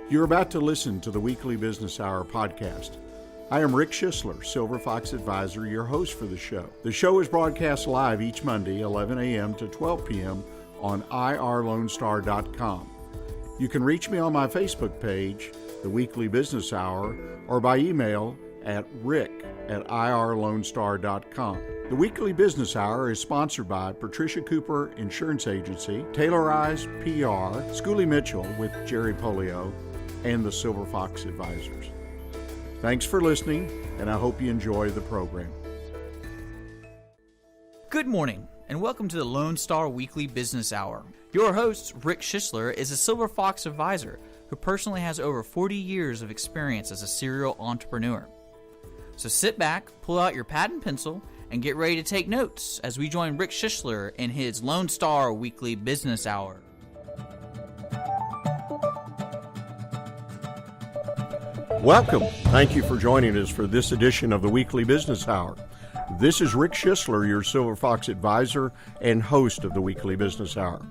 You're about to listen to the Weekly Business Hour podcast. I am Rick Schissler, Silver Fox Advisor, your host for the show. The show is broadcast live each Monday, 11 a.m. to 12 p.m. on irlonestar.com. You can reach me on my Facebook page, The Weekly Business Hour, or by email at rick@irlonestar.com. The Weekly Business Hour is sponsored by Patricia Cooper Insurance Agency, Taylorized PR, Schooley Mitchell with Jerry Polio, and the Silver Fox Advisors. Thanks for listening, and I hope you enjoy the program. Good morning, and welcome to the Lone Star Weekly Business Hour. Your host, Rick Schissler, is a Silver Fox Advisor who personally has over 40 years of experience as a serial entrepreneur. So sit back, pull out your pad and pencil, and get ready to take notes as we join Rick Schissler in his Lone Star Weekly Business Hour. Welcome. Thank you for joining us for this edition of the Weekly Business Hour. This is Rick Schissler, your Silver Fox Advisor and host of the Weekly Business Hour.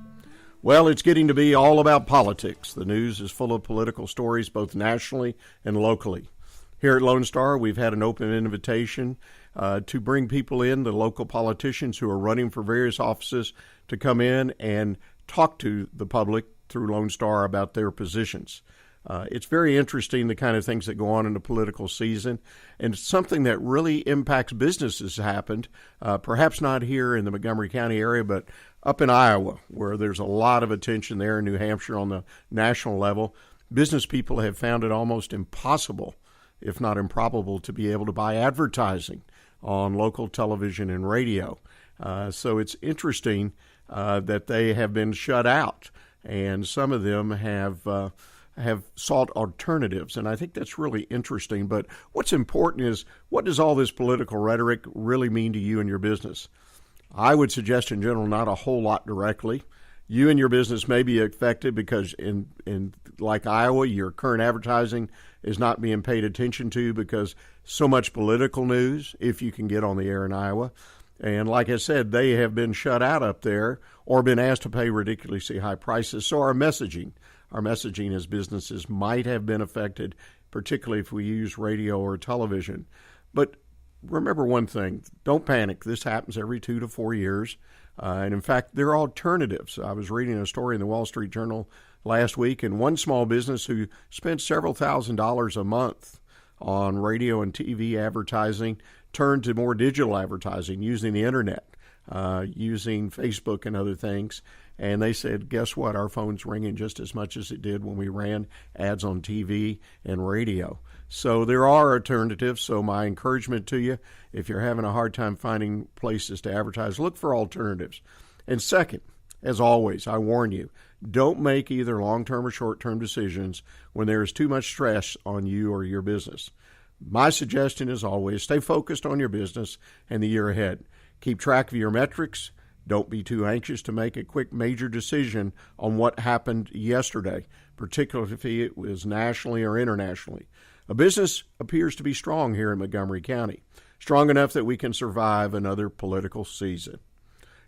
Well, it's getting to be all about politics. The news is full of political stories both nationally and locally. Here at Lone Star, we've had an open invitation to bring people in, the local politicians who are running for various offices, to come in and talk to the public through Lone Star about their positions. It's very interesting, the kind of things that go on in the political season, and it's something that really impacts businesses happened, perhaps not here in the Montgomery County area, but up in Iowa, where there's a lot of attention there, in New Hampshire on the national level. Business people have found it almost impossible, if not improbable, to be able to buy advertising on local television and radio. So it's interesting that they have been shut out, and some of them have sought alternatives, and I think that's really interesting. But what's important is, what does all this political rhetoric really mean to you and your business? I would suggest in general not a whole lot directly. You and your business may be affected because in like Iowa, your current advertising is not being paid attention to because so much political news, if you can get on the air in Iowa. And like I said, they have been shut out up there or been asked to pay ridiculously high prices. So our messaging as businesses might have been affected, particularly if we use radio or television. But remember one thing, don't panic. This happens every 2 to 4 years. And in fact, there are alternatives. I was reading a story in the Wall Street Journal last week, and one small business who spent several $1,000s a month on radio and TV advertising turned to more digital advertising using the internet, using Facebook and other things. And they said, guess what? Our phone's ringing just as much as it did when we ran ads on TV and radio. So there are alternatives. So my encouragement to you, if you're having a hard time finding places to advertise, look for alternatives. And second, as always, I warn you, don't make either long-term or short-term decisions when there is too much stress on you or your business. My suggestion is always stay focused on your business and the year ahead. Keep track of your metrics. Don't be too anxious to make a quick major decision on what happened yesterday, particularly if it was nationally or internationally. A business appears to be strong here in Montgomery County, strong enough that we can survive another political season.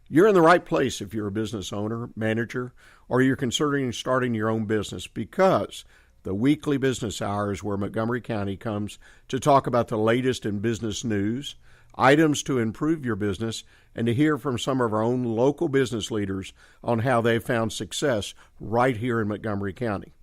You're in the right place if you're a business owner, manager, or you're considering starting your own business, because the Weekly Business Hour is where Montgomery County comes to talk about the latest in business news, items to improve your business, and to hear from some of our own local business leaders on how they found success right here in Montgomery County.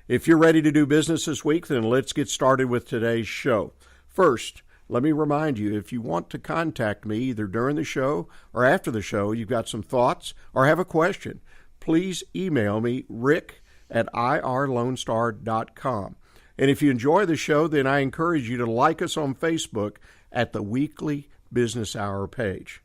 If you're ready to do business this week, then let's get started with today's show. First, let me remind you, if you want to contact me either during the show or after the show, you've got some thoughts or have a question, please email me, rick@irlonestar.com. And if you enjoy the show, then I encourage you to like us on Facebook at the Weekly Business Hour page.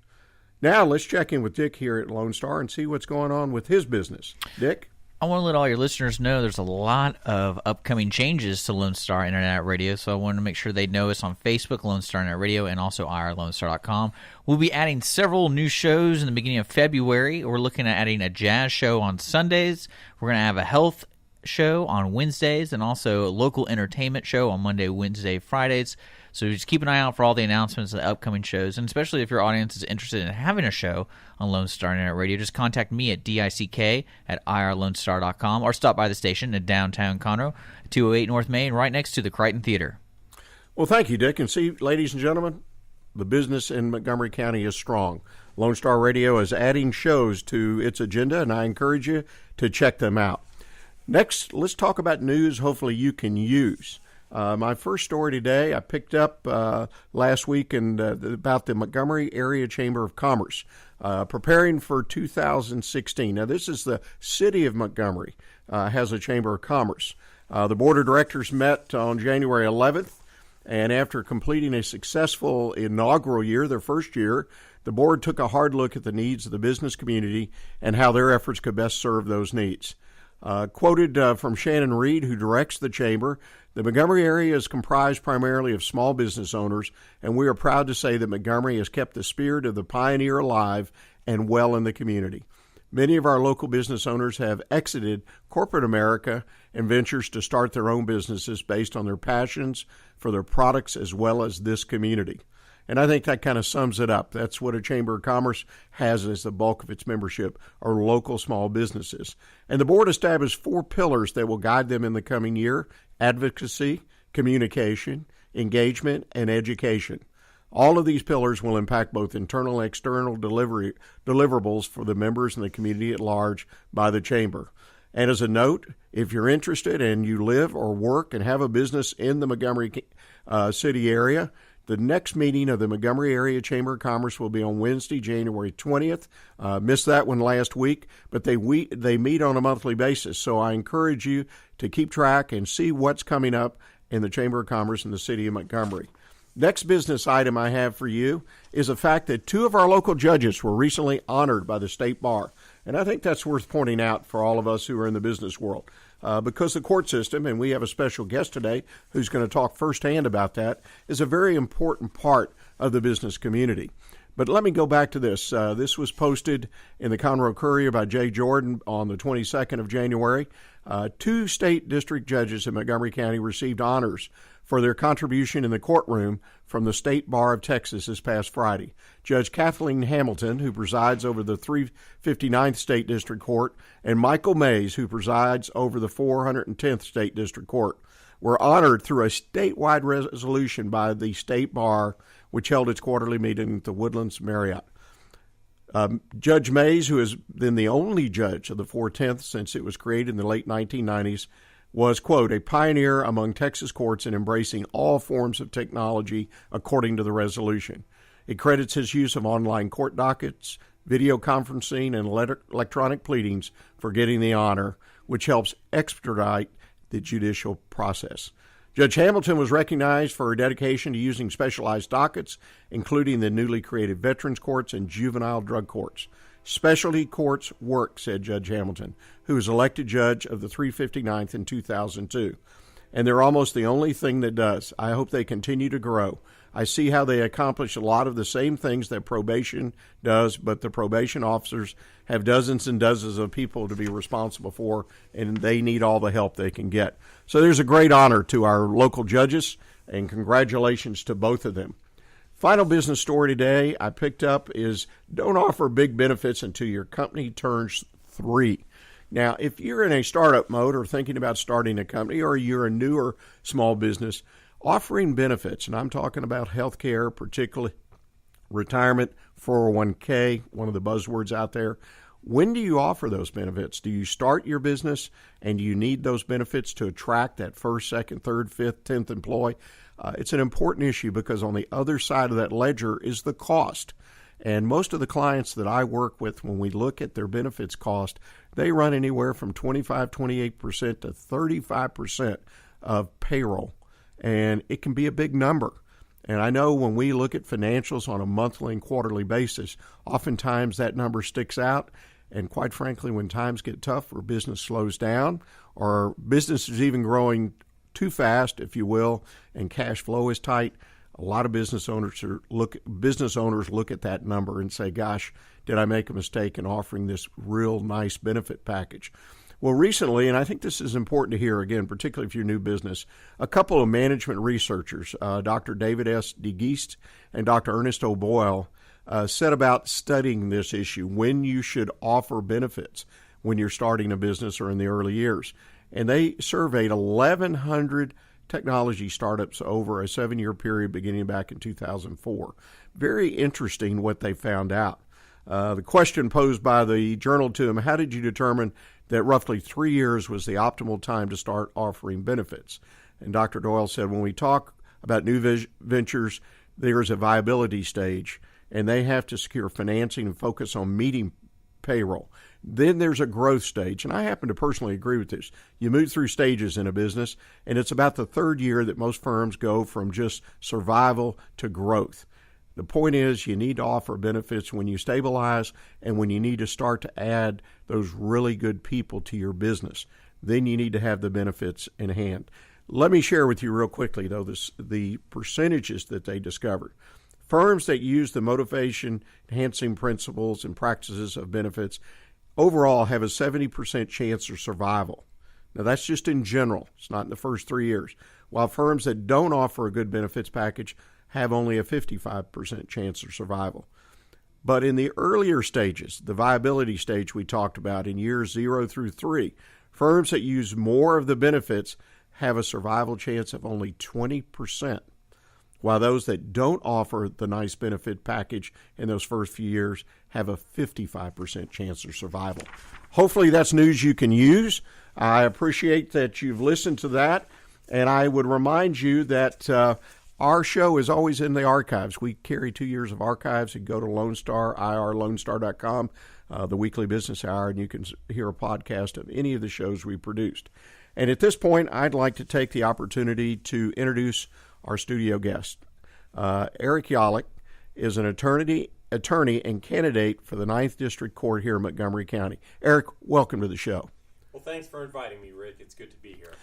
Now, let's check in with Dick here at Lone Star and see what's going on with his business. Dick? I want to let all your listeners know there's a lot of upcoming changes to Lone Star Internet Radio, so I want to make sure they know us on Facebook, Lone Star Internet Radio, and also irlonestar.com. We'll be adding several new shows in the beginning of February. We're looking at adding a jazz show on Sundays. We're going to have a health show on Wednesdays and also a local entertainment show on Monday, Wednesday, Fridays. So just keep an eye out for all the announcements of the upcoming shows, and especially if your audience is interested in having a show on Lone Star Internet Radio, just contact me at dick@irlonestar.com or stop by the station in downtown Conroe, 208 North Main, right next to the Crichton Theater. Well, thank you, Dick. And see, ladies and gentlemen, the business in Montgomery County is strong. Lone Star Radio is adding shows to its agenda, and I encourage you to check them out. Next, let's talk about news hopefully you can use. My first story today I picked up last week about the Montgomery Area Chamber of Commerce preparing for 2016. Now, this is the city of Montgomery has a Chamber of Commerce. The board of directors met on January 11th, and after completing a successful inaugural year, their first year, the board took a hard look at the needs of the business community and how their efforts could best serve those needs. Quoted from Shannon Reed, who directs the chamber, the Montgomery area is comprised primarily of small business owners, and we are proud to say that Montgomery has kept the spirit of the pioneer alive and well in the community. Many of our local business owners have exited corporate America and ventures to start their own businesses based on their passions for their products as well as this community. And I think that kind of sums it up. That's what a Chamber of Commerce has as the bulk of its membership are local small businesses. And the board established 4 pillars that will guide them in the coming year: advocacy, communication, engagement, and education. All of these pillars will impact both internal and external deliverables for the members and the community at large by the Chamber. And as a note, if you're interested and you live or work and have a business in the Montgomery city area, the next meeting of the Montgomery Area Chamber of Commerce will be on Wednesday, January 20th. Missed that one last week, but they meet on a monthly basis. So I encourage you to keep track and see what's coming up in the Chamber of Commerce in the city of Montgomery. Next business item I have for you is the fact that 2 of our local judges were recently honored by the state bar. And I think that's worth pointing out for all of us who are in the business world. Because the court system, and we have a special guest today who's going to talk firsthand about that, is a very important part of the business community. But let me go back to this. This was posted in the Conroe Courier by Jay Jordan on the 22nd of January. 2 state district judges in Montgomery County received honors for their contribution in the courtroom from the State Bar of Texas this past Friday. Judge Kathleen Hamilton, who presides over the 359th State District Court, and Michael Mays, who presides over the 410th State District Court, were honored through a statewide resolution by the State Bar, which held its quarterly meeting at the Woodlands Marriott. Judge Mays, who has been the only judge of the 410th since it was created in the late 1990s, was, quote, a pioneer among Texas courts in embracing all forms of technology, according to the resolution. It credits his use of online court dockets, video conferencing, and electronic pleadings for getting the honor, which helps expedite the judicial process. Judge Hamilton was recognized for her dedication to using specialized dockets, including the newly created Veterans Courts and Juvenile Drug Courts. Specialty courts work, said Judge Hamilton, who was elected judge of the 359th in 2002. And they're almost the only thing that does. I hope they continue to grow. I see how they accomplish a lot of the same things that probation does, but the probation officers have dozens and dozens of people to be responsible for, and they need all the help they can get. So there's a great honor to our local judges, and congratulations to both of them. Final business story today I picked up is don't offer big benefits until your company turns 3. Now, if you're in a startup mode or thinking about starting a company, or you're a newer small business, offering benefits, and I'm talking about health care, particularly retirement, 401k, one of the buzzwords out there. When do you offer those benefits? Do you start your business and you need those benefits to attract that first, second, third, fifth, 10th employee? It's an important issue because on the other side of that ledger is the cost. And most of the clients that I work with, when we look at their benefits cost, they run anywhere from 25, 28% to 35% of payroll. And it can be a big number. And I know when we look at financials on a monthly and quarterly basis, oftentimes that number sticks out. And quite frankly, when times get tough or business slows down or business is even growing too fast, if you will, and cash flow is tight, a lot of business owners look at that number and say, gosh, did I make a mistake in offering this real nice benefit package? Well, recently, and I think this is important to hear again, particularly if you're new business, a couple of management researchers, Dr. David S. DeGeest and Dr. Ernest O'Boyle, set about studying this issue, when you should offer benefits when you're starting a business or in the early years. And they surveyed 1,100 technology startups over a 7-year period beginning back in 2004. Very interesting what they found out. The question posed by the journal to them: how did you determine that roughly 3 years was the optimal time to start offering benefits? And Dr. Doyle said, when we talk about new ventures, there's a viability stage, and they have to secure financing and focus on meeting payroll. Then there's a growth stage, and I happen to personally agree with this. You move through stages in a business, and it's about the third year that most firms go from just survival to growth. The point is, you need to offer benefits when you stabilize and when you need to start to add those really good people to your business. Then you need to have the benefits in hand. Let me share with you real quickly, though, the percentages that they discovered. Firms that use the motivation-enhancing principles and practices of benefits overall have a 70% chance of survival. Now, that's just in general. It's not in the first 3 years. While firms that don't offer a good benefits package have only a 55% chance of survival. But in the earlier stages, the viability stage we talked about in years 0 through 3, firms that use more of the benefits have a survival chance of only 20%, while those that don't offer the nice benefit package in those first few years have a 55% chance of survival. Hopefully that's news you can use. I appreciate that you've listened to that, and I would remind you that our show is always in the archives. We carry 2 years of archives. You can go to Lone Star, lonestar.com, the Weekly Business Hour, and you can hear a podcast of any of the shows we produced. And at this point, I'd like to take the opportunity to introduce our studio guest. Eric Yollick is an attorney and candidate for the 9th District Court here in Montgomery County. Eric, welcome to the show. Well, thanks for inviting me, Rick. It's good to be here.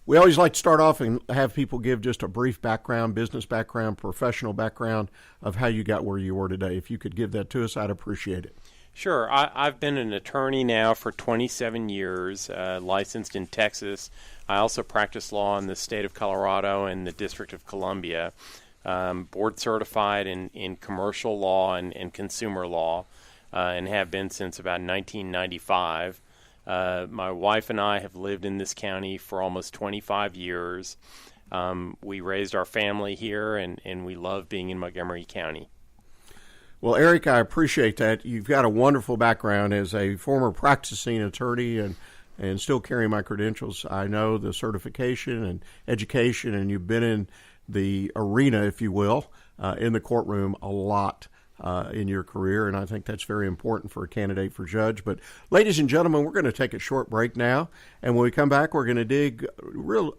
We always like to start off and have people give just a brief background, business background, professional background of how you got where you were today. If you could give that to us, I'd appreciate it. Sure. I've been an attorney now for 27 years, licensed in Texas. I also practice law in the state of Colorado and the District of Columbia. Board certified in commercial law and consumer law, and have been since about 1995. My wife and I have lived in this county for almost 25 years. We raised our family here, and we love being in Montgomery County. Well, Eric, I appreciate that. You've got a wonderful background as a former practicing attorney and still carrying my credentials. I know the certification and education, and you've been in the arena, if you will, in the courtroom a lot in your career, and I think that's very important for a candidate for judge. But ladies and gentlemen, we're going to take a short break now, and when we come back, we're going to dig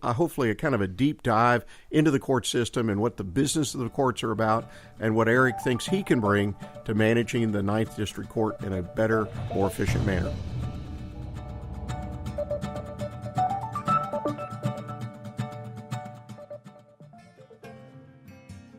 hopefully a kind of a deep dive into the court system and what the business of the courts are about and what Eric thinks he can bring to managing the 9th District Court in a better, more efficient manner.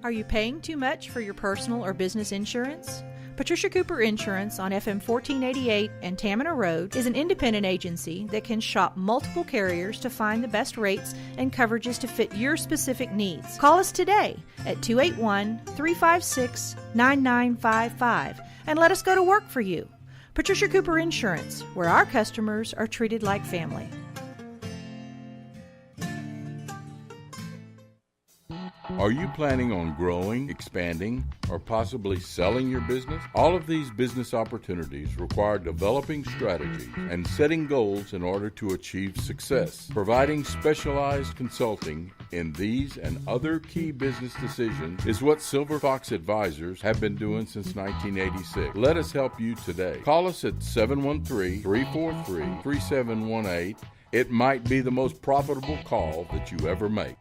Are you paying too much for your personal or business insurance? Patricia Cooper Insurance on FM 1488 and Tamina Road is an independent agency that can shop multiple carriers to find the best rates and coverages to fit your specific needs. Call us today at 281-356-9955 and let us go to work for you. Patricia Cooper Insurance, where our customers are treated like family. Are you planning on growing, expanding, or possibly selling your business? All of these business opportunities require developing strategies and setting goals in order to achieve success. Providing specialized consulting in these and other key business decisions is what Silver Fox Advisors have been doing since 1986. Let us help you today. Call us at 713-343-3718. It might be the most profitable call that you ever make.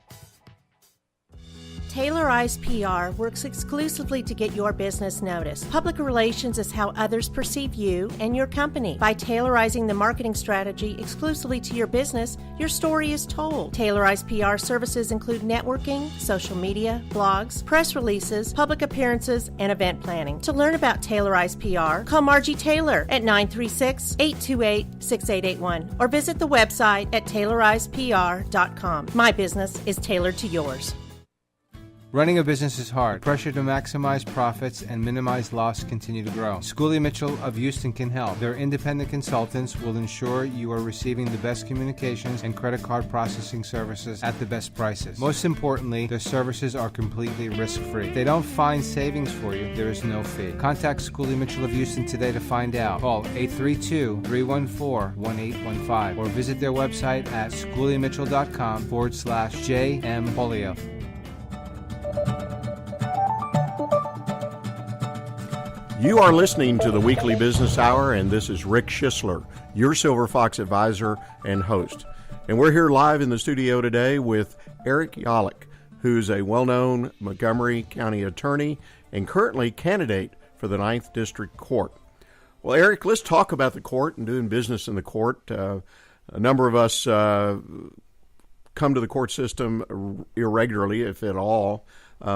Tailorized PR works exclusively to get your business noticed. Public relations is how others perceive you and your company. By tailorizing the marketing strategy exclusively to your business, your story is told. Tailorized PR services include networking, social media, blogs, press releases, public appearances, and event planning. To learn about Tailorized PR, call Margie Taylor at 936-828-6881 or visit the website at tailorizedpr.com. My business is tailored to yours. Running a business is hard. The pressure to maximize profits and minimize loss continue to grow. Schooley Mitchell of Houston can help. Their independent consultants will ensure you are receiving the best communications and credit card processing services at the best prices. Most importantly, their services are completely risk-free. If they don't find savings for you, there is no fee. Contact Schooley Mitchell of Houston today to find out. Call 832-314-1815 or visit their website at schooleymitchell.com/JM Polio. You are listening to the Weekly Business Hour, and this is Rick Schissler, your Silver Fox advisor and host. And we're here live in the studio today with Eric Yollick, who's a well-known Montgomery County attorney and currently candidate for the 9th District Court. Well, Eric, let's talk about the court and doing business in the court. A number of us come to the court system irregularly, if at all.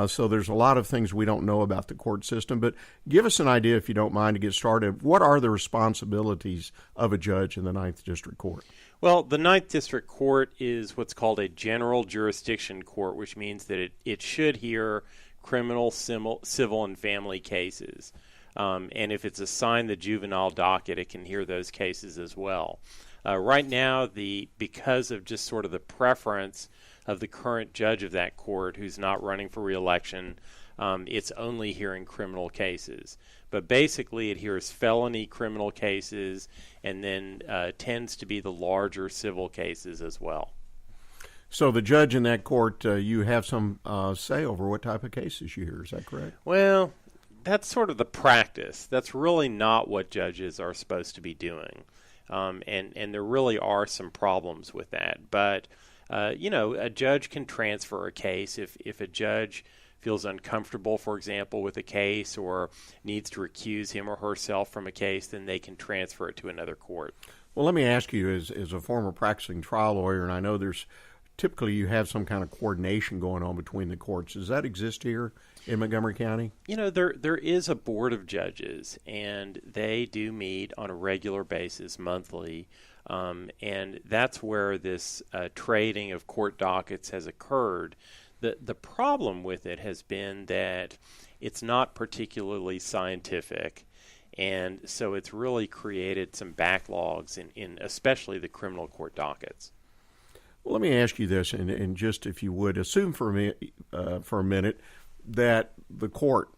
So there's a lot of things we don't know about the court system, but give us an idea, if you don't mind, to get started. What are the responsibilities of a judge in the 9th District Court? Well, the 9th District Court is what's called a general jurisdiction court, which means that it should hear criminal, civil, and family cases. And if it's assigned the juvenile docket, it can hear those cases as well. Right now, because of just sort of the preference of the current judge of that court, who's not running for re-election, it's only hearing criminal cases. But basically, it hears felony criminal cases and then tends to be the larger civil cases as well. So the judge in that court, you have some say over what type of cases you hear. Is that correct? Well, that's sort of the practice. That's really not what judges are supposed to be doing. And there really are some problems with that. But a judge can transfer a case if a judge feels uncomfortable, for example, with a case or needs to recuse him or herself from a case, then they can transfer it to another court. Well, let me ask you, as a former practicing trial lawyer, and I know typically you have some kind of coordination going on between the courts. Does that exist here in Montgomery County? There is a board of judges, and they do meet on a regular basis monthly. And that's where this trading of court dockets has occurred. The problem with it has been that it's not particularly scientific, and so it's really created some backlogs in especially the criminal court dockets. Well, let me ask you this, and just if you would, assume for a minute that the court,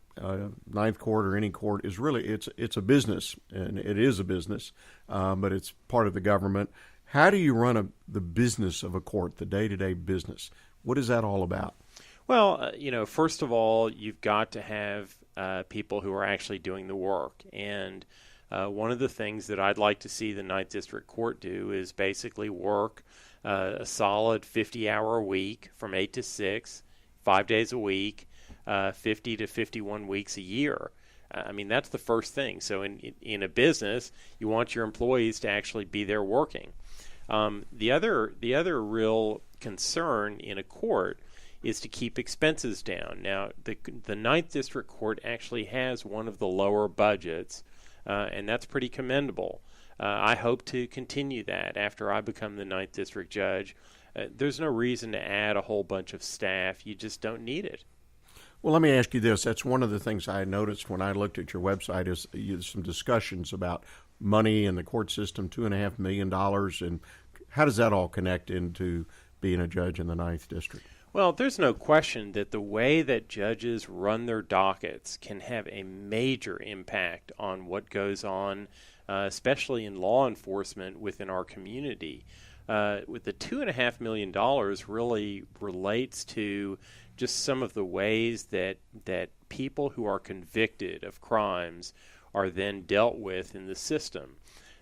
Ninth Court or any court, is really it's a business, and it is a business, but it's part of the government. How do you run the business of a court, the day-to-day business? What is that all about? Well, first of all, you've got to have people who are actually doing the work, and one of the things that I'd like to see the 9th District Court do is basically work a solid 50-hour week from 8 to 6, 5 days a week, 50 to 51 weeks a year. I mean, that's the first thing. So in a business, you want your employees to actually be there working. The other real concern in a court is to keep expenses down. Now, the 9th District Court actually has one of the lower budgets, and that's pretty commendable. I hope to continue that after I become the 9th District Judge. There's no reason to add a whole bunch of staff. You just don't need it. Well, let me ask you this. That's one of the things I noticed when I looked at your website is some discussions about money in the court system, $2.5 million, and how does that all connect into being a judge in the 9th District? Well, there's no question that the way that judges run their dockets can have a major impact on what goes on, especially in law enforcement within our community. With the $2.5 million really relates to just some of the ways that people who are convicted of crimes are then dealt with in the system.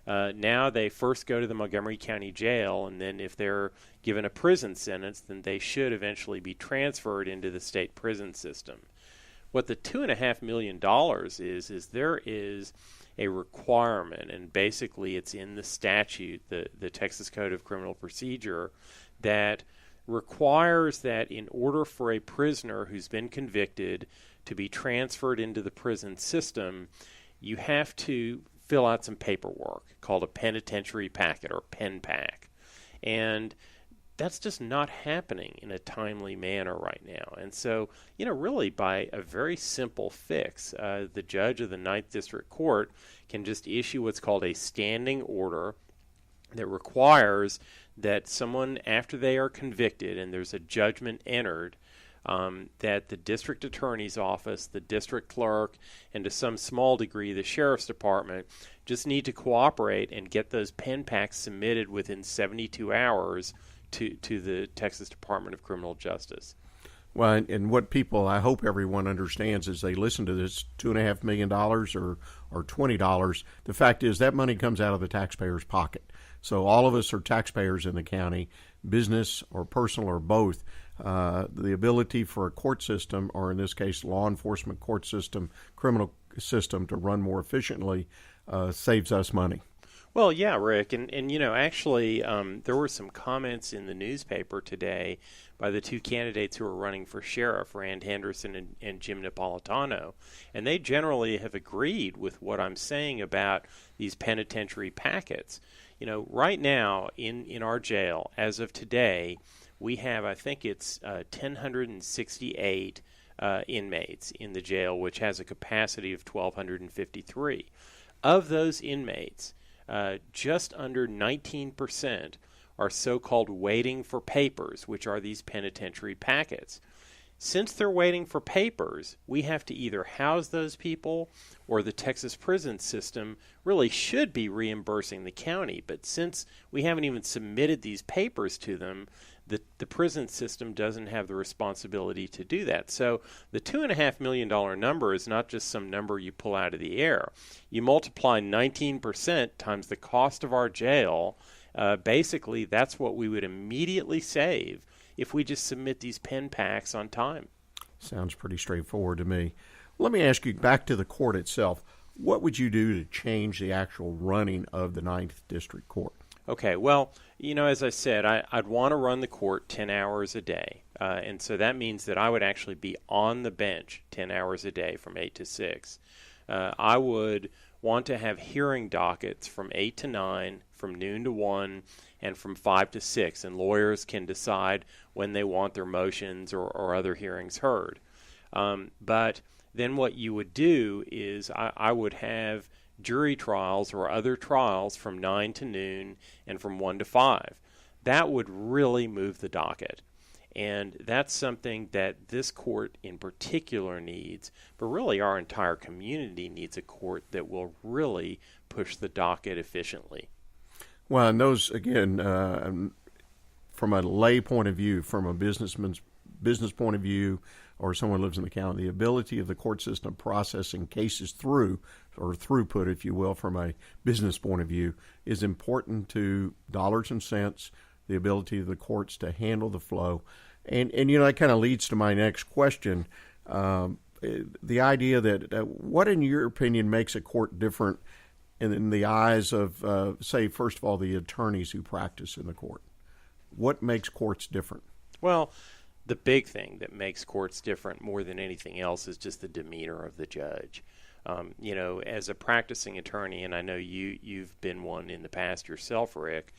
Now they first go to the Montgomery County Jail, and then if they're given a prison sentence, then they should eventually be transferred into the state prison system. What the $2.5 million is there is a requirement, and basically it's in the statute, the Texas Code of Criminal Procedure, that requires that in order for a prisoner who's been convicted to be transferred into the prison system, you have to fill out some paperwork called a penitentiary packet, or pen pack. And that's just not happening in a timely manner right now. And so, really by a very simple fix, the judge of the 9th District Court can just issue what's called a standing order that requires that someone, after they are convicted and there's a judgment entered, that the district attorney's office, the district clerk, and to some small degree the sheriff's department just need to cooperate and get those pen packs submitted within 72 hours to the Texas Department of Criminal Justice. Well, and what people, I hope everyone understands as they listen to this $2.5 million or $20, the fact is that money comes out of the taxpayer's pocket. So all of us are taxpayers in the county, business or personal or both. The ability for a court system, or in this case law enforcement court system, criminal system, to run more efficiently saves us money. Well, yeah, Rick, and actually there were some comments in the newspaper today by the two candidates who are running for sheriff, Rand Henderson and Jim Napolitano, and they generally have agreed with what I'm saying about these penitentiary packets. Right now in our jail, as of today, we have, I think it's 1,068 inmates in the jail, which has a capacity of 1,253. Of those inmates, just under 19% are so-called waiting for papers, which are these penitentiary packets. Since they're waiting for papers, we have to either house those people, or the Texas prison system really should be reimbursing the county. But since we haven't even submitted these papers to them, the prison system doesn't have the responsibility to do that. So the $2.5 million number is not just some number you pull out of the air. You multiply 19% times the cost of our jail. Basically, that's what we would immediately save if we just submit these pen packs on time. Sounds pretty straightforward to me. Let me ask you, back to the court itself, what would you do to change the actual running of the 9th District Court? Okay, well, as I said, I'd want to run the court 10 hours a day. And so that means that I would actually be on the bench 10 hours a day from 8 to 6. I would want to have hearing dockets from 8 to 9, from noon to 1, and from 5 to 6. And lawyers can decide when they want their motions or other hearings heard. But then what you would do is I would have jury trials or other trials from 9 to noon and from 1 to 5. That would really move the docket. And that's something that this court in particular needs, but really our entire community needs a court that will really push the docket efficiently. Well, and those, again, from a lay point of view, from a business point of view, or someone who lives in the county, the ability of the court system processing cases through, or throughput, if you will, from a business point of view, is important to dollars and cents, the ability of the courts to handle the flow. And that kind of leads to my next question. The idea that what, in your opinion, makes a court different in the eyes of, say, first of all, the attorneys who practice in the court? What makes courts different? Well, the big thing that makes courts different more than anything else is just the demeanor of the judge. As a practicing attorney, and I know you've been one in the past yourself, Rick,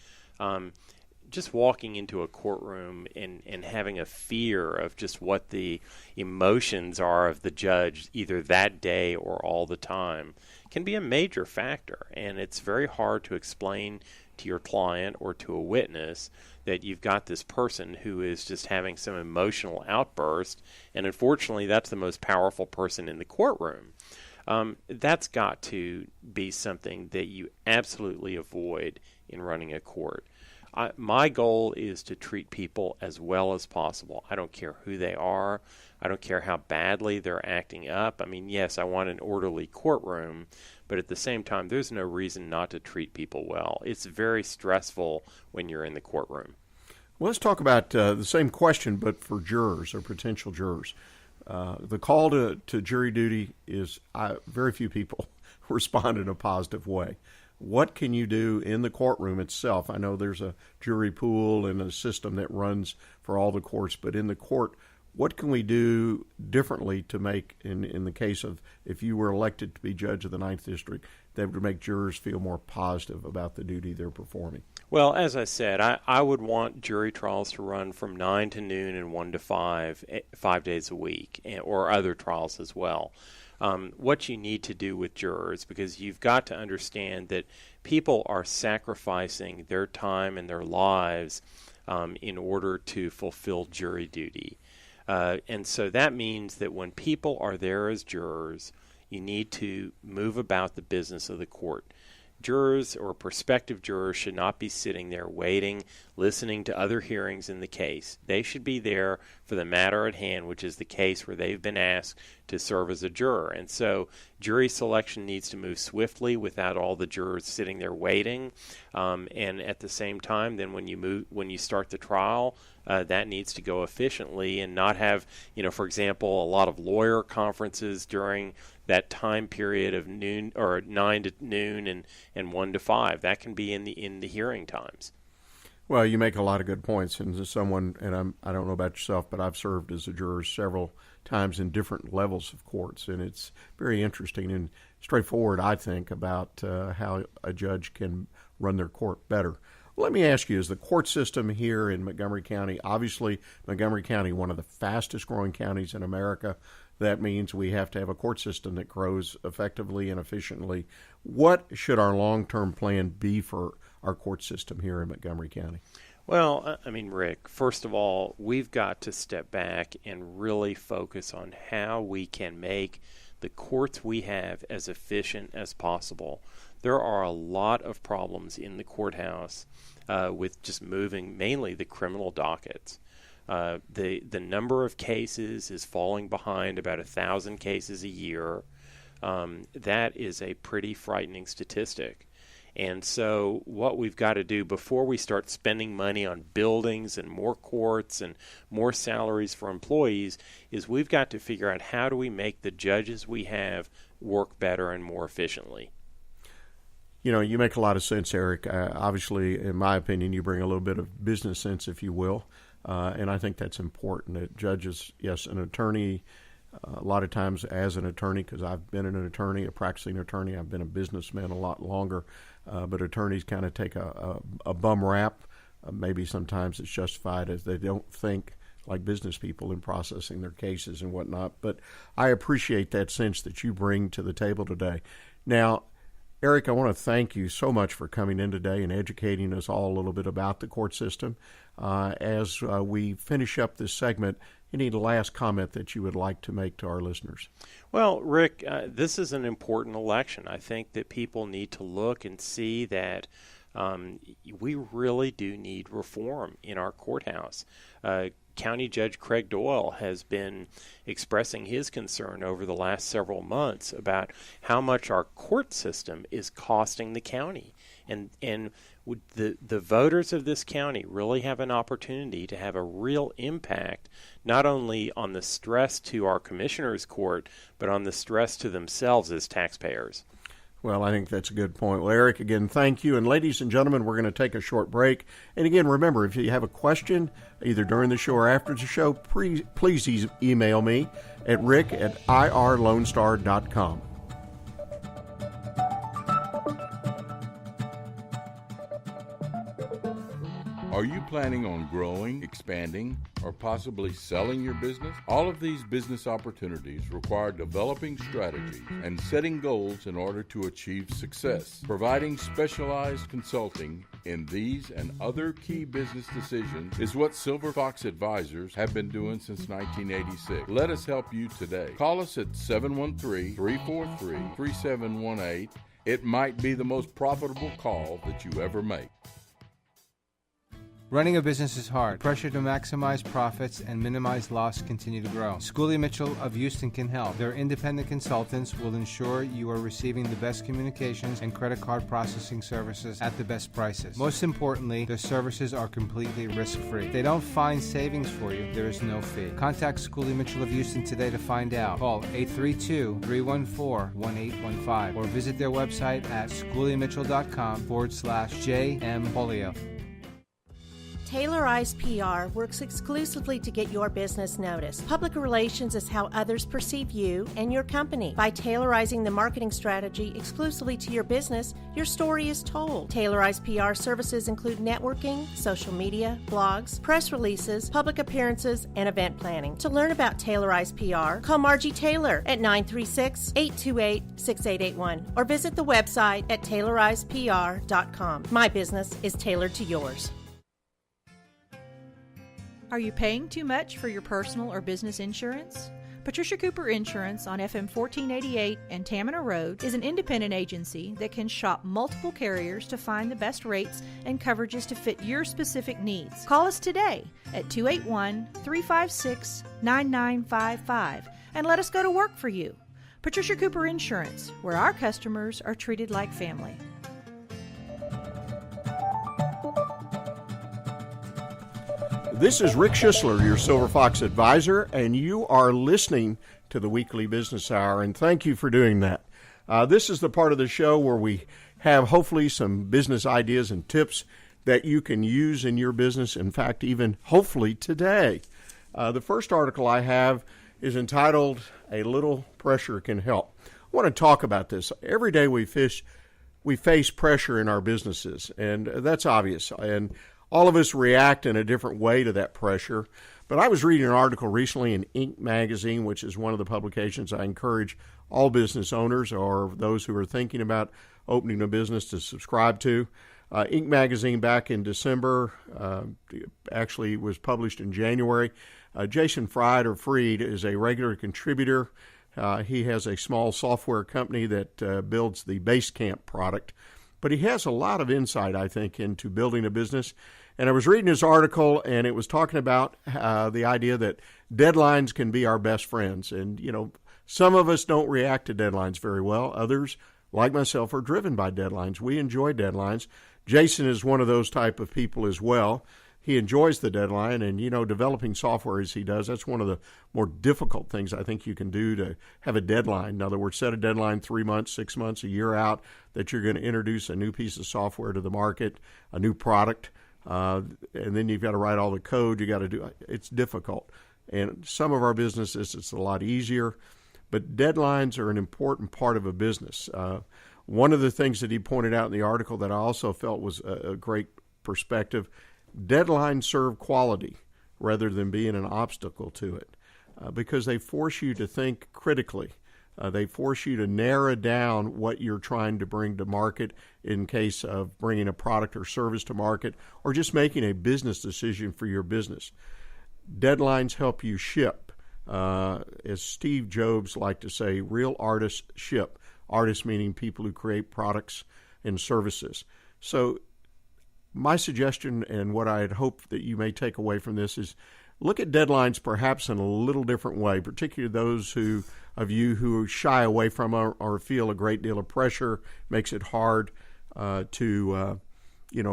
just walking into a courtroom and having a fear of just what the emotions are of the judge either that day or all the time can be a major factor. And it's very hard to explain to your client or to a witness that you've got this person who is just having some emotional outburst, and unfortunately that's the most powerful person in the courtroom. That's got to be something that you absolutely avoid in running a court. My goal is to treat people as well as possible. I don't care who they are. I don't care how badly they're acting up. I mean, yes, I want an orderly courtroom, but at the same time, there's no reason not to treat people well. It's very stressful when you're in the courtroom. Well, let's talk about the same question, but for jurors or potential jurors. The call to jury duty is very few people respond in a positive way. What can you do in the courtroom itself? I know there's a jury pool and a system that runs for all the courts, but in the court, what can we do differently to make, in the case of if you were elected to be judge of the 9th District, that would make jurors feel more positive about the duty they're performing? Well, as I said, I would want jury trials to run from 9 to noon and 1 to 5, 5 days a week, or other trials as well. What you need to do with jurors, because you've got to understand that people are sacrificing their time and their lives in order to fulfill jury duty. And so that means that when people are there as jurors, you need to move about the business of the court. Jurors or prospective jurors should not be sitting there waiting, listening to other hearings in the case. They should be there for the matter at hand, which is the case where they've been asked to serve as a juror. And so jury selection needs to move swiftly without all the jurors sitting there waiting. And at the same time, then when you start the trial, that needs to go efficiently and not have, for example, a lot of lawyer conferences during that time period of noon or 9 to noon and 1 to 5. That can be in the hearing times. Well, you make a lot of good points. And as someone, and I don't know about yourself, but I've served as a juror several times in different levels of courts, and it's very interesting and straightforward, I think, about how a judge can run their court better. Let me ask you, is the court system here in Montgomery County, obviously Montgomery County, one of the fastest growing counties in America, that means we have to have a court system that grows effectively and efficiently. What should our long-term plan be for our court system here in Montgomery County? Well, Rick, first of all, we've got to step back and really focus on how we can make the courts we have as efficient as possible. There are a lot of problems in the courthouse with just moving mainly the criminal dockets. The number of cases is falling behind about 1,000 cases a year. That is a pretty frightening statistic. And so what we've got to do before we start spending money on buildings and more courts and more salaries for employees is we've got to figure out how do we make the judges we have work better and more efficiently. You make a lot of sense, Eric. Obviously, in my opinion, you bring a little bit of business sense, if you will. And I think that's important. That judges, yes, an attorney, a lot of times as an attorney, because I've been an attorney, a practicing attorney, I've been a businessman a lot longer, but attorneys kind of take a bum rap. Maybe sometimes it's justified as they don't think like business people in processing their cases and whatnot. But I appreciate that sense that you bring to the table today. Now, Eric, I want to thank you so much for coming in today and educating us all a little bit about the court system. As we finish up this segment, any last comment that you would like to make to our listeners? Well, Rick, this is an important election. I think that people need to look and see that we really do need reform in our courthouse. County Judge Craig Doyle has been expressing his concern over the last several months about how much our court system is costing the county. And the voters of this county really have an opportunity to have a real impact, not only on the stress to our commissioner's court, but on the stress to themselves as taxpayers. Well, I think that's a good point. Well, Eric, again, thank you. And ladies and gentlemen, we're going to take a short break. And again, remember, if you have a question, either during the show or after the show, please email me at rick@irlonestar.com. Are you planning on growing, expanding, or possibly selling your business? All of these business opportunities require developing strategies and setting goals in order to achieve success. Providing specialized consulting in these and other key business decisions is what Silver Fox Advisors have been doing since 1986. Let us help you today. Call us at 713-343-3718. It might be the most profitable call that you ever make. Running a business is hard. Pressure to maximize profits and minimize loss continue to grow. Schooley Mitchell of Houston can help. Their independent consultants will ensure you are receiving the best communications and credit card processing services at the best prices. Most importantly, their services are completely risk-free. If they don't find savings for you, there is no fee. Contact Schooley Mitchell of Houston today to find out. Call 832-314-1815 or visit their website at schooleymitchell.com/JM Polio. Tailorized PR works exclusively to get your business noticed. Public relations is how others perceive you and your company. By tailorizing the marketing strategy exclusively to your business, your story is told. Tailorized PR services include networking, social media, blogs, press releases, public appearances, and event planning. To learn about Tailorized PR, call Margie Taylor at 936-828-6881 or visit the website at tailorizedpr.com. My business is tailored to yours. Are you paying too much for your personal or business insurance? Patricia Cooper Insurance on FM 1488 and Tamina Road is an independent agency that can shop multiple carriers to find the best rates and coverages to fit your specific needs. Call us today at 281-356-9955 and let us go to work for you. Patricia Cooper Insurance, where our customers are treated like family. This is Rick Schissler, your Silver Fox advisor, and you are listening to the Weekly Business Hour, and thank you for doing that. This is the part of the show where we have hopefully some business ideas and tips that you can use in your business, in fact, even hopefully today. The first article I have is entitled, "A Little Pressure Can Help." I want to talk about this. Every day we face pressure in our businesses, and that's obvious, and all of us react in a different way to that pressure. But I was reading an article recently in Inc. magazine, which is one of the publications I encourage all business owners or those who are thinking about opening a business to subscribe to. Inc. magazine back in December, actually was published in January. Jason Fried is a regular contributor. He has a small software company that builds the Basecamp product. But he has a lot of insight, I think, into building a business. And I was reading his article, and it was talking about the idea that deadlines can be our best friends. And, you know, some of us don't react to deadlines very well. Others, like myself, are driven by deadlines. We enjoy deadlines. Jason is one of those type of people as well. He enjoys the deadline, and, you know, developing software as he does, that's one of the more difficult things I think you can do, to have a deadline. In other words, set a deadline 3 months, 6 months, a year out that you're going to introduce a new piece of software to the market, a new product, and then you've got to write all the code. You got to do. It's difficult. And some of our businesses, it's a lot easier, but deadlines are an important part of a business. One of the things that he pointed out in the article that I also felt was a great perspective: deadlines serve quality rather than being an obstacle to it, because they force you to think critically. They force you to narrow down what you're trying to bring to market in case of bringing a product or service to market, or just making a business decision for your business. Deadlines help you ship. As Steve Jobs liked to say, real artists ship. Artists meaning people who create products and services. So my suggestion, and what I had hoped that you may take away from this, is look at deadlines perhaps in a little different way, particularly those of you who shy away from or feel a great deal of pressure, makes it hard to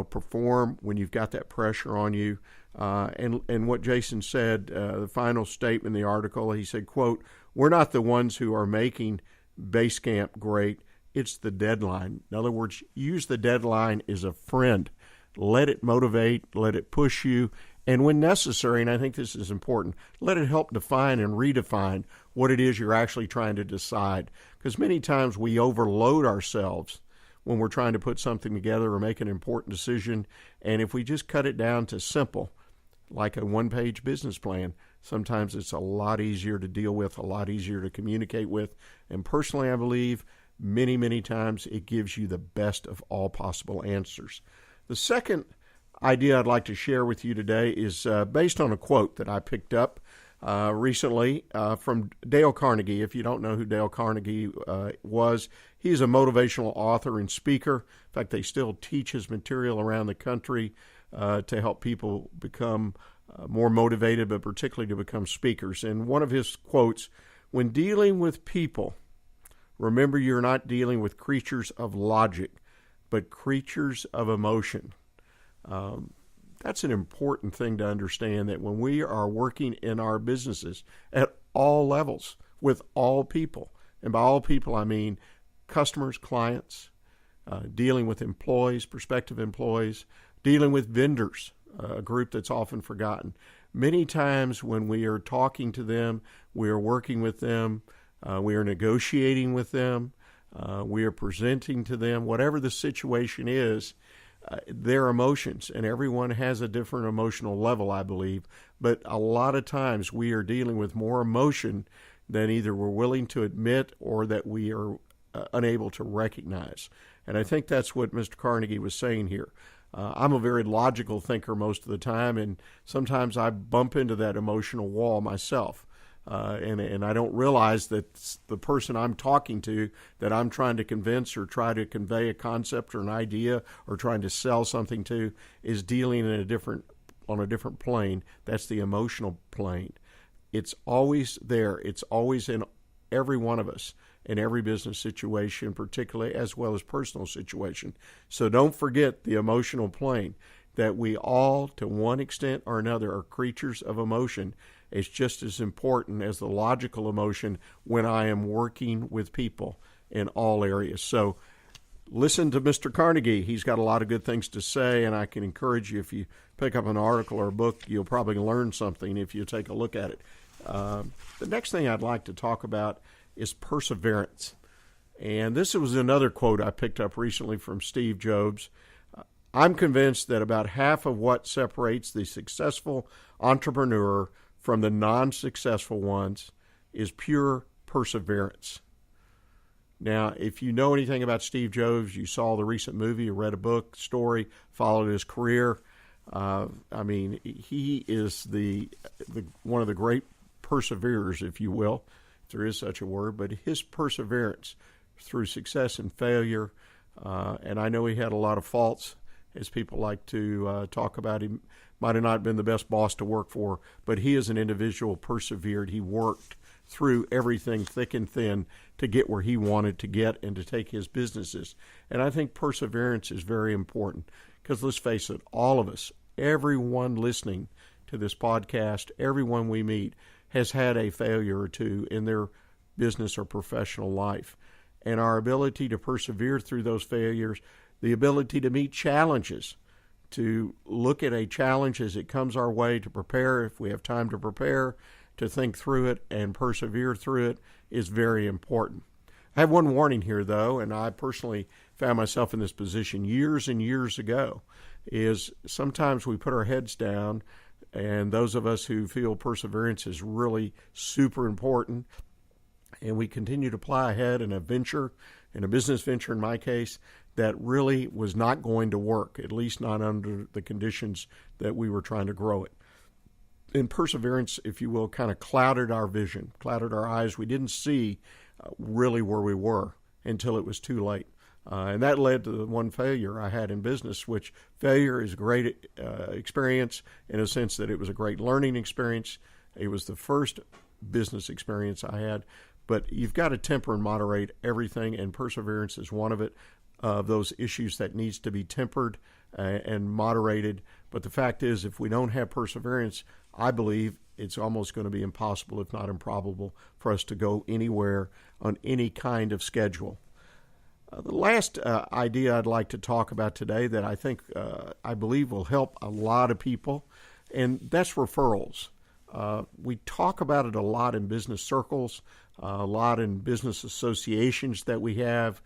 perform when you've got that pressure on you. And what Jason said, the final statement in the article, he said, quote, "We're not the ones who are making Basecamp great. It's the deadline." In other words, use the deadline as a friend. Let it motivate, let it push you, and when necessary, and I think this is important, let it help define and redefine what it is you're actually trying to decide. Because many times we overload ourselves when we're trying to put something together or make an important decision, and if we just cut it down to simple, like a one-page business plan, sometimes it's a lot easier to deal with, a lot easier to communicate with, and personally I believe many, many times it gives you the best of all possible answers. The second idea I'd like to share with you today is based on a quote that I picked up recently from Dale Carnegie. If you don't know who Dale Carnegie was, he's a motivational author and speaker. In fact, they still teach his material around the country. to help people become more motivated, but particularly to become speakers. And one of his quotes, when dealing with people, remember you're not dealing with creatures of logic, but creatures of emotion. That's an important thing to understand, that when we are working in our businesses at all levels with all people, and by all people I mean customers, clients, dealing with employees, prospective employees, dealing with vendors, a group that's often forgotten. Many times when we are talking to them, we are working with them, we are negotiating with them, we are presenting to them, whatever the situation is, their emotions, and everyone has a different emotional level, I believe, but a lot of times we are dealing with more emotion than either we're willing to admit or that we are unable to recognize. And I think that's what Mr. Carnegie was saying here. I'm a very logical thinker most of the time, and sometimes I bump into that emotional wall myself. And I don't realize that the person I'm talking to, that I'm trying to convince or try to convey a concept or an idea or trying to sell something to, is dealing on a different plane. That's the emotional plane. It's always there. It's always in every one of us, in every business situation, particularly as well as personal situation. So don't forget the emotional plane, that we all, to one extent or another, are creatures of emotion. It's just as important as the logical emotion when I am working with people in all areas. So listen to Mr. Carnegie. He's got a lot of good things to say, and I can encourage you, if you pick up an article or a book, you'll probably learn something if you take a look at it. The next thing I'd like to talk about is perseverance. And this was another quote I picked up recently from Steve Jobs. I'm convinced that about half of what separates the successful entrepreneur from the non-successful ones is pure perseverance. Now, if you know anything about Steve Jobs, you saw the recent movie, you read a book, story, followed his career. He is the one of the great perseverers, if you will, if there is such a word, but his perseverance through success and failure, and I know he had a lot of faults, as people like to talk about. He might have not been the best boss to work for, but he as an individual persevered. He worked through everything thick and thin to get where he wanted to get and to take his businesses. And I think perseverance is very important, because let's face it, all of us, everyone listening to this podcast, everyone we meet has had a failure or two in their business or professional life. And our ability to persevere through those failures, the ability to meet challenges, to look at a challenge as it comes our way, to prepare if we have time to prepare, to think through it and persevere through it, is very important. I have one warning here, though, and I personally found myself in this position years and years ago, is sometimes we put our heads down, and those of us who feel perseverance is really super important, and we continue to plow ahead in a business venture in my case, that really was not going to work, at least not under the conditions that we were trying to grow it. And perseverance, if you will, kind of clouded our vision, clouded our eyes. We didn't see really where we were until it was too late. And that led to the one failure I had in business, which failure is a great experience in a sense that it was a great learning experience. It was the first business experience I had. But you've got to temper and moderate everything, and perseverance is one of it, of those issues that needs to be tempered and moderated. But the fact is, if we don't have perseverance, I believe it's almost going to be impossible, if not improbable, for us to go anywhere on any kind of schedule. The last idea I'd like to talk about today that I believe will help a lot of people, and that's referrals. We talk about it a lot in business circles, a lot in business associations that we have.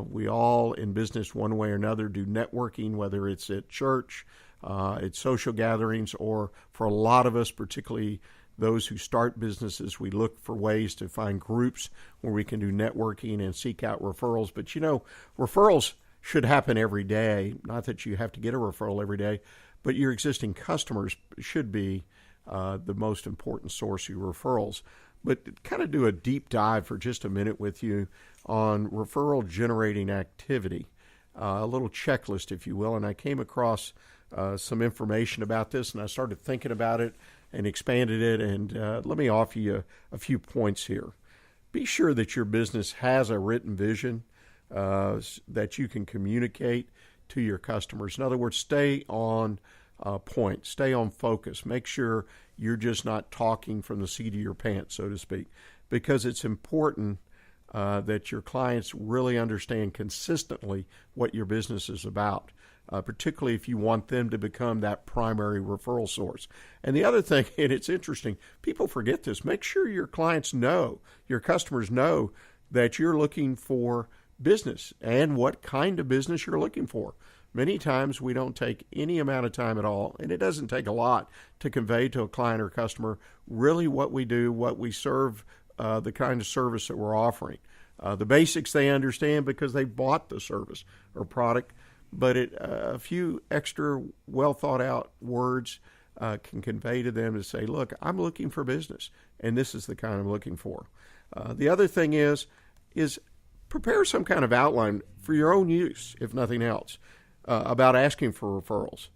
We all in business one way or another do networking, whether it's at church, at social gatherings, or for a lot of us, particularly those who start businesses, we look for ways to find groups where we can do networking and seek out referrals. But, referrals should happen every day. Not that you have to get a referral every day, but your existing customers should be the most important source of your referrals. But kind of do a deep dive for just a minute with you on referral generating activity. a little checklist, if you will, and I came across some information about this, and I started thinking about it and expanded it, and let me offer you a few points here. Be sure that your business has a written vision that you can communicate to your customers. In other words, stay on point, stay on focus. Make sure you're just not talking from the seat of your pants, so to speak, because it's important that your clients really understand consistently what your business is about, particularly if you want them to become that primary referral source. And the other thing, and it's interesting, people forget this, make sure your clients know, your customers know that you're looking for business and what kind of business you're looking for. Many times we don't take any amount of time at all, and it doesn't take a lot to convey to a client or customer really what we do, what we serve, the kind of service that we're offering. The basics they understand because they bought the service or product, but a few extra well thought out words can convey to them to say, look, I'm looking for business, and this is the kind I'm looking for. The other thing is prepare some kind of outline for your own use, if nothing else, about asking for referrals.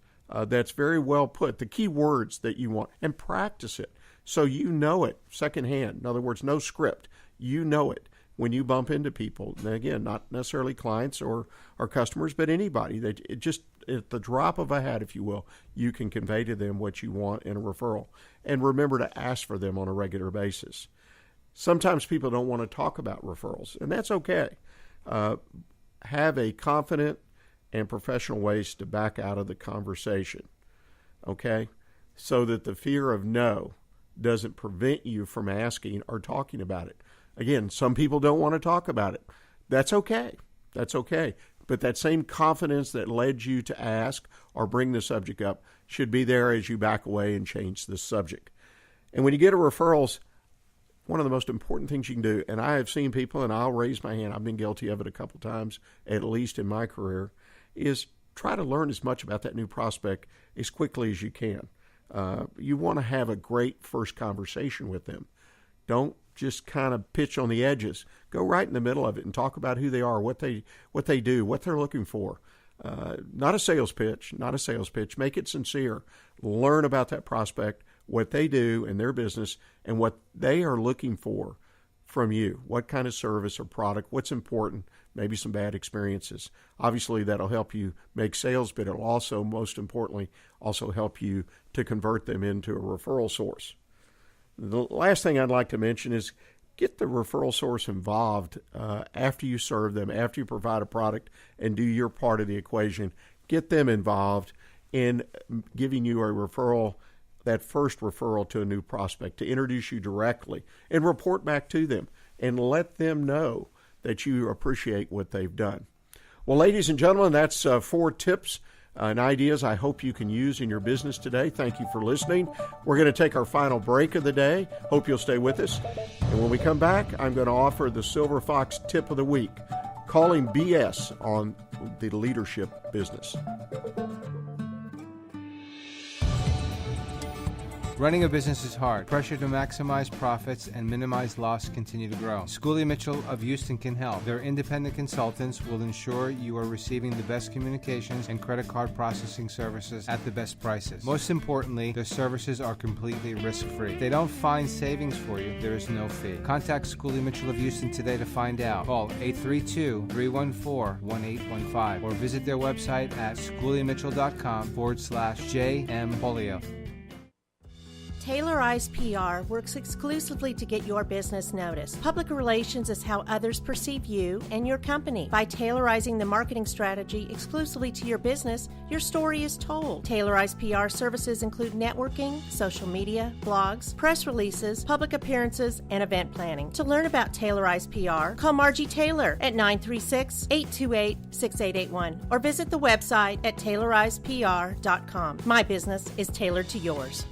That's very well put, the key words that you want, and practice it so you know it secondhand. In other words, no script. You know it when you bump into people. And again, not necessarily clients or customers, but anybody. It just at the drop of a hat, if you will, you can convey to them what you want in a referral. And remember to ask for them on a regular basis. Sometimes people don't want to talk about referrals, and that's okay. Have a confident and professional ways to back out of the conversation, okay? So that the fear of no doesn't prevent you from asking or talking about it. Again, some people don't want to talk about it. That's okay. That's okay. But that same confidence that led you to ask or bring the subject up should be there as you back away and change the subject. And when you get a referrals, one of the most important things you can do, and I have seen people, and I'll raise my hand, I've been guilty of it a couple times, at least in my career, is try to learn as much about that new prospect as quickly as you can. You want to have a great first conversation with them. Don't just kind of pitch on the edges. Go right in the middle of it and talk about who they are, what they do, what they're looking for. Not a sales pitch. Make it sincere. Learn about that prospect, what they do in their business, and what they are looking for from you. What kind of service or product, what's important, maybe some bad experiences. Obviously, that'll help you make sales, but it'll also, most importantly, also help you to convert them into a referral source. The last thing I'd like to mention is get the referral source involved after you serve them, after you provide a product and do your part of the equation. Get them involved in giving you a referral, that first referral to a new prospect, to introduce you directly and report back to them and let them know that you appreciate what they've done. Well, ladies and gentlemen, that's 4 tips and ideas I hope you can use in your business today. Thank you for listening. We're going to take our final break of the day. Hope you'll stay with us. And when we come back, I'm going to offer the Silver Fox tip of the week, calling BS on the leadership business. Running a business is hard. Pressure to maximize profits and minimize loss continue to grow. Schooley Mitchell of Houston can help. Their independent consultants will ensure you are receiving the best communications and credit card processing services at the best prices. Most importantly, their services are completely risk-free. If they don't find savings for you, there is no fee. Contact Schooley Mitchell of Houston today to find out. Call 832-314-1815 or visit their website at schooleymitchell.com/JM Polio. Tailorized PR works exclusively to get your business noticed. Public relations is how others perceive you and your company. By tailorizing the marketing strategy exclusively to your business, your story is told. Tailorized PR services include networking, social media, blogs, press releases, public appearances, and event planning. To learn about Tailorized PR, call Margie Taylor at 936-828-6881 or visit the website at tailorizedpr.com. My business is tailored to yours.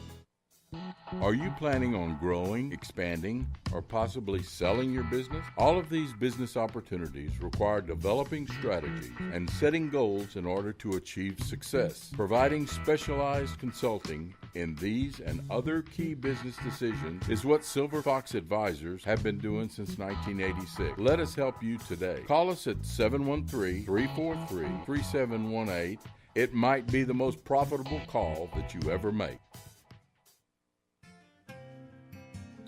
Are you planning on growing, expanding, or possibly selling your business? All of these business opportunities require developing strategies and setting goals in order to achieve success. Providing specialized consulting in these and other key business decisions is what Silver Fox Advisors have been doing since 1986. Let us help you today. Call us at 713-343-3718. It might be the most profitable call that you ever make.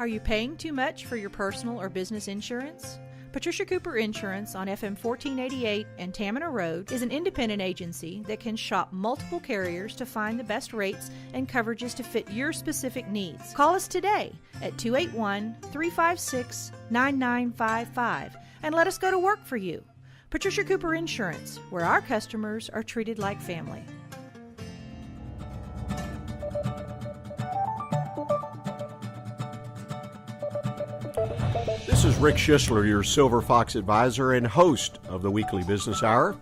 Are you paying too much for your personal or business insurance? Patricia Cooper Insurance on FM 1488 and Tamina Road is an independent agency that can shop multiple carriers to find the best rates and coverages to fit your specific needs. Call us today at 281-356-9955 and let us go to work for you. Patricia Cooper Insurance, where our customers are treated like family. This is Rick Schissler, your Silver Fox Advisor and host of the Weekly Business Hour.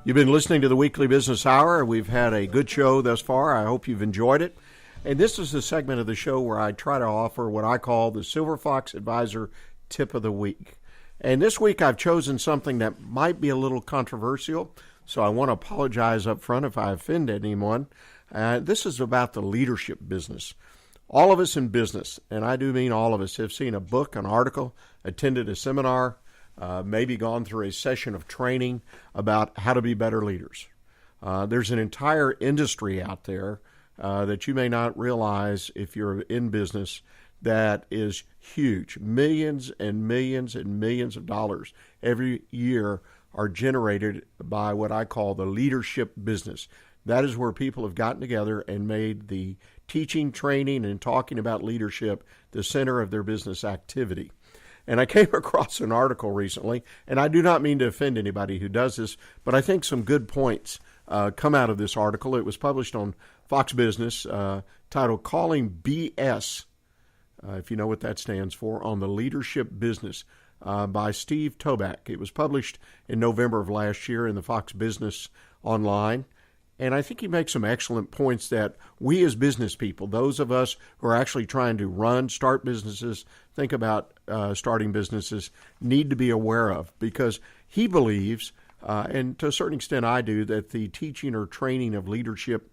You've been listening to the Weekly Business Hour. We've had a good show thus far. I hope you've enjoyed it. And this is the segment of the show where I try to offer what I call the Silver Fox Advisor Tip of the Week. And this week I've chosen something that might be a little controversial, so I want to apologize up front if I offend anyone. This is about the leadership business. All of us in business, and I do mean all of us, have seen a book, an article, attended a seminar, maybe gone through a session of training about how to be better leaders. There's an entire industry out there that you may not realize if you're in business that is huge. Millions and millions and millions of dollars every year are generated by what I call the leadership business. That is where people have gotten together and made the teaching, training, and talking about leadership the center of their business activity. And I came across an article recently, and I do not mean to offend anybody who does this, but I think some good points come out of this article. It was published on Fox Business, titled Calling BS, if you know what that stands for, on the leadership business, by Steve Toback. It was published in November of last year in the Fox Business Online. And I think he makes some excellent points that we as business people, those of us who are actually trying to start businesses, think about starting businesses, need to be aware of. Because he believes, and to a certain extent I do, that the teaching or training of leadership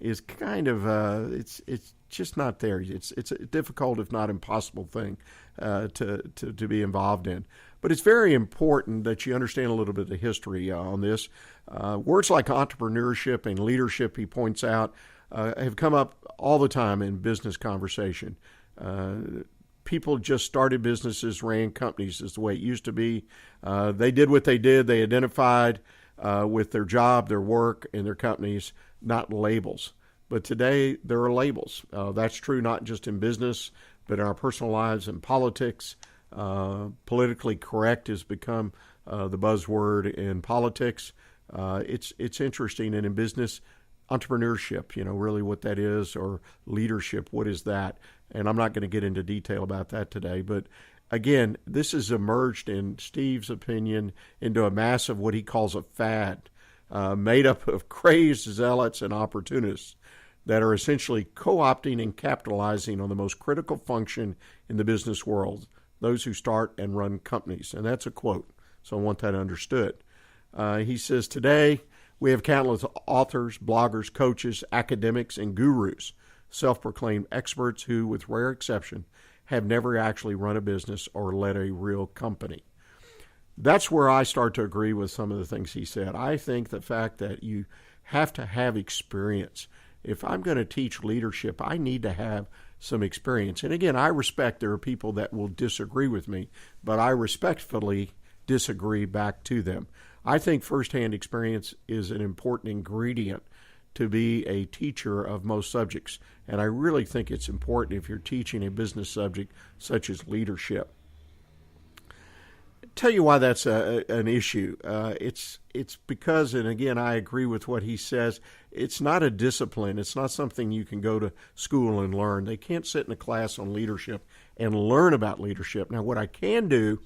is kind of, it's just not there. It's a difficult, if not impossible thing to be involved in. But it's very important that you understand a little bit of the history on this. Words like entrepreneurship and leadership, he points out, have come up all the time in business conversation. People just started businesses, ran companies is the way it used to be. They did what they did. They identified with their job, their work, and their companies, not labels. But today, there are labels. That's true not just in business, but in our personal lives and politics. Politically correct has become the buzzword in politics. It's interesting. And in business, entrepreneurship, really what that is, or leadership, what is that? And I'm not going to get into detail about that today. But again, this has emerged, in Steve's opinion, into a massive, what he calls a fad, made up of crazed zealots and opportunists that are essentially co-opting and capitalizing on the most critical function in the business world, those who start and run companies. And that's a quote, so I want that understood. He says, today we have countless authors, bloggers, coaches, academics, and gurus, self-proclaimed experts who, with rare exception, have never actually run a business or led a real company. That's where I start to agree with some of the things he said. I think the fact that you have to have experience. If I'm going to teach leadership, I need to have some experience. And again, I respect there are people that will disagree with me, but I respectfully disagree back to them. I think firsthand experience is an important ingredient to be a teacher of most subjects. And I really think it's important if you're teaching a business subject such as leadership. Tell you why that's an issue. It's because, and again, I agree with what he says, it's not a discipline. It's not something you can go to school and learn. They can't sit in a class on leadership and learn about leadership. Now, what I can do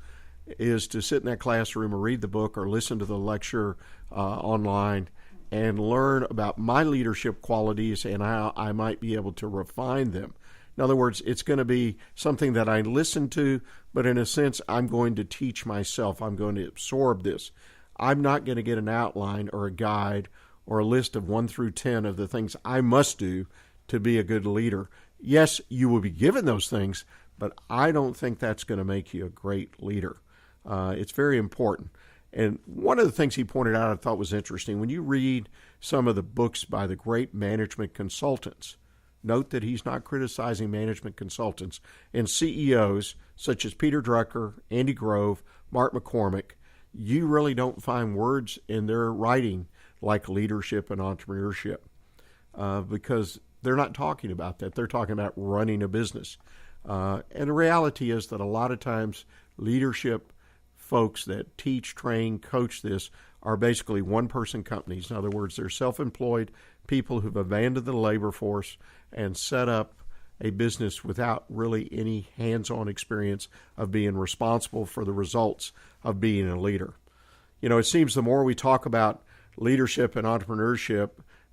is to sit in that classroom or read the book or listen to the lecture online and learn about my leadership qualities and how I might be able to refine them. In other words, it's going to be something that I listen to, but in a sense, I'm going to teach myself. I'm going to absorb this. I'm not going to get an outline or a guide or a list of 1 through 10 of the things I must do to be a good leader. Yes, you will be given those things, but I don't think that's going to make you a great leader. It's very important. And one of the things he pointed out I thought was interesting, when you read some of the books by the great management consultants, note that he's not criticizing management consultants and CEOs such as Peter Drucker, Andy Grove, Mark McCormick. You really don't find words in their writing like leadership and entrepreneurship because they're not talking about that. They're talking about running a business. And the reality is that a lot of times leadership folks that teach, train, coach this are basically one-person companies. In other words, they're self-employed people who've abandoned the labor force and set up a business without really any hands-on experience of being responsible for the results of being a leader. You know, it seems the more we talk about leadership and entrepreneurship,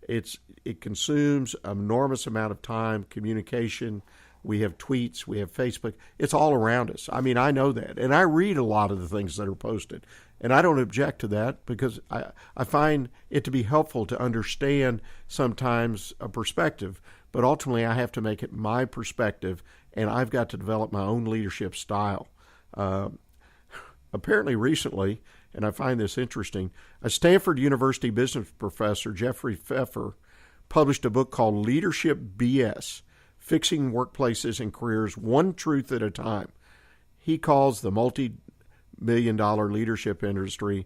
it consumes an enormous amount of time, communication. We have tweets, we have Facebook. It's all around us. I mean, I know that. And I read a lot of the things that are posted. And I don't object to that because I find it to be helpful to understand sometimes a perspective. But ultimately, I have to make it my perspective, and I've got to develop my own leadership style. Apparently recently, and I find this interesting, a Stanford University business professor, Jeffrey Pfeffer, published a book called Leadership BS, Fixing Workplaces and Careers One Truth at a Time. He calls the multi-million-dollar leadership industry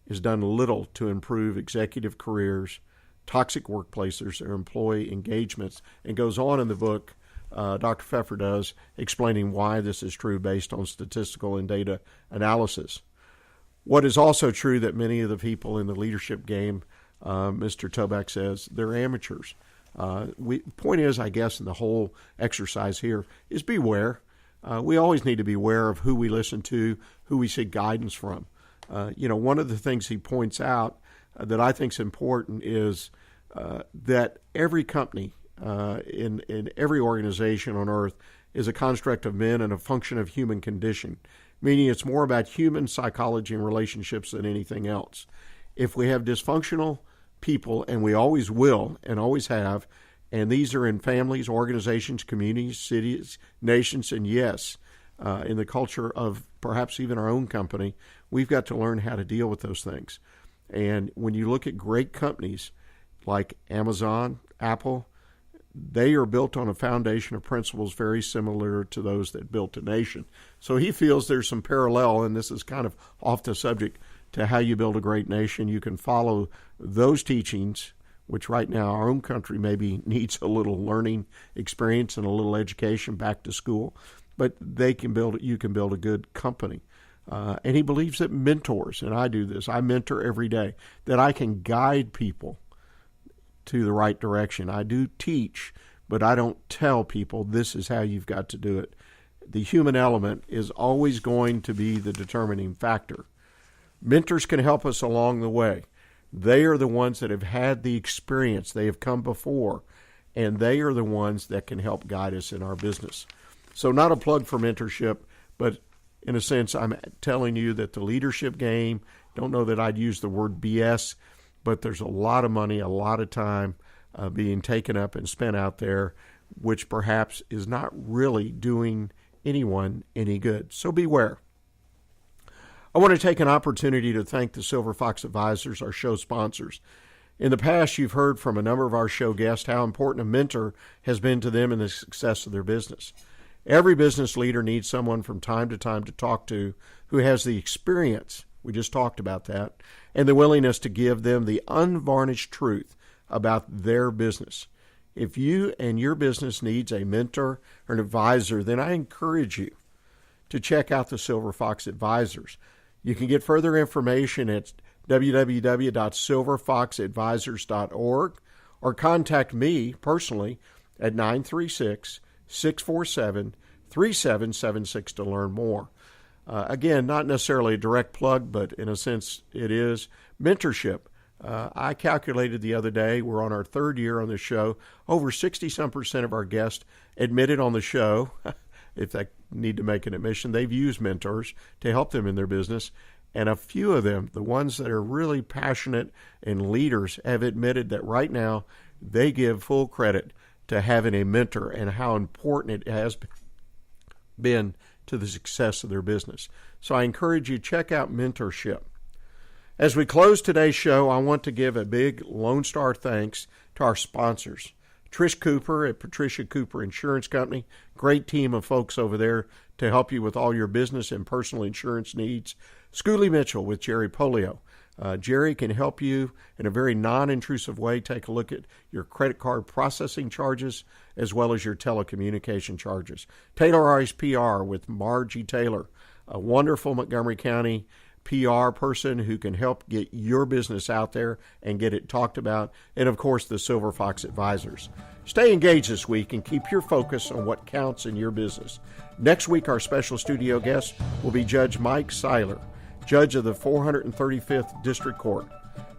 has done little to improve executive careers, toxic workplaces, or employee engagements, and goes on in the book, Dr. Pfeffer does, explaining why this is true based on statistical and data analysis. What is also true that many of the people in the leadership game, Mr. Toback says, they're amateurs. Point is, I guess, in the whole exercise here is beware. We always need to be aware of who we listen to, who we seek guidance from. One of the things he points out that I think is important is that every company in every organization on earth is a construct of men and a function of human condition, meaning it's more about human psychology and relationships than anything else. If we have dysfunctional people, and we always will and always have, and these are in families, organizations, communities, cities, nations, and yes, in the culture of perhaps even our own company, we've got to learn how to deal with those things. And when you look at great companies like Amazon, Apple, they are built on a foundation of principles very similar to those that built a nation. So he feels there's some parallel, and this is kind of off the subject, to how you build a great nation. You can follow those teachings, which right now our own country maybe needs a little learning experience and a little education back to school, but you can build a good company. And he believes that mentors, and I do this, I mentor every day, that I can guide people to the right direction. I do teach, but I don't tell people this is how you've got to do it. The human element is always going to be the determining factor. Mentors can help us along the way. They are the ones that have had the experience. They have come before, and they are the ones that can help guide us in our business. So not a plug for mentorship, but in a sense, I'm telling you that the leadership game, don't know that I'd use the word BS, but there's a lot of money, a lot of time being taken up and spent out there, which perhaps is not really doing anyone any good. So beware. I want to take an opportunity to thank the Silver Fox Advisors, our show sponsors. In the past, you've heard from a number of our show guests how important a mentor has been to them in the success of their business. Every business leader needs someone from time to time to talk to who has the experience, we just talked about that, and the willingness to give them the unvarnished truth about their business. If you and your business needs a mentor or an advisor, then I encourage you to check out the Silver Fox Advisors. You can get further information at www.silverfoxadvisors.org or contact me personally at 936-647-3776 to learn more. Again, not necessarily a direct plug, but in a sense it is. Mentorship. I calculated the other day, we're on our third year on the show, over 60-some% of our guests admitted on the show, if they need to make an admission, they've used mentors to help them in their business. And a few of them, the ones that are really passionate and leaders, have admitted that right now they give full credit to having a mentor and how important it has been to the success of their business. So I encourage you to check out mentorship. As we close today's show, I want to give a big Lone Star thanks to our sponsors. Trish Cooper at Patricia Cooper Insurance Company, great team of folks over there to help you with all your business and personal insurance needs. Schooley Mitchell with Jerry Polio. Jerry can help you in a very non-intrusive way take a look at your credit card processing charges as well as your telecommunication charges. Taylor Ice PR with Margie Taylor, a wonderful Montgomery County PR person who can help get your business out there and get it talked about. And, of course, the Silver Fox Advisors. Stay engaged this week and keep your focus on what counts in your business. Next week, our special studio guest will be Judge Mike Seiler, Judge of the 435th District Court.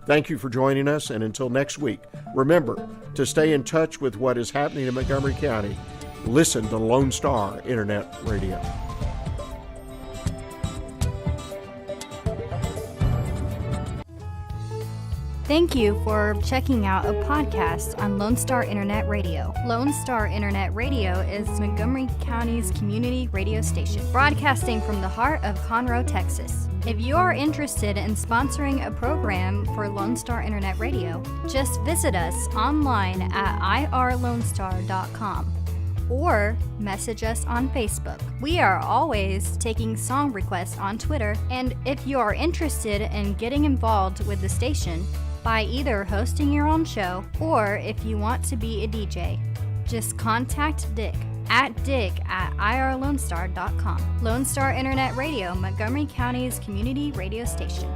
Thank you for joining us, and until next week, remember to stay in touch with what is happening in Montgomery County. Listen to Lone Star Internet Radio. Thank you for checking out a podcast on Lone Star Internet Radio. Lone Star Internet Radio is Montgomery County's community radio station, broadcasting from the heart of Conroe, Texas. If you are interested in sponsoring a program for Lone Star Internet Radio, just visit us online at irlonestar.com or message us on Facebook. We are always taking song requests on Twitter, and if you are interested in getting involved with the station by either hosting your own show or if you want to be a DJ, just contact Dick at irlonestar.com. Lone Star Internet Radio, Montgomery County's community radio station.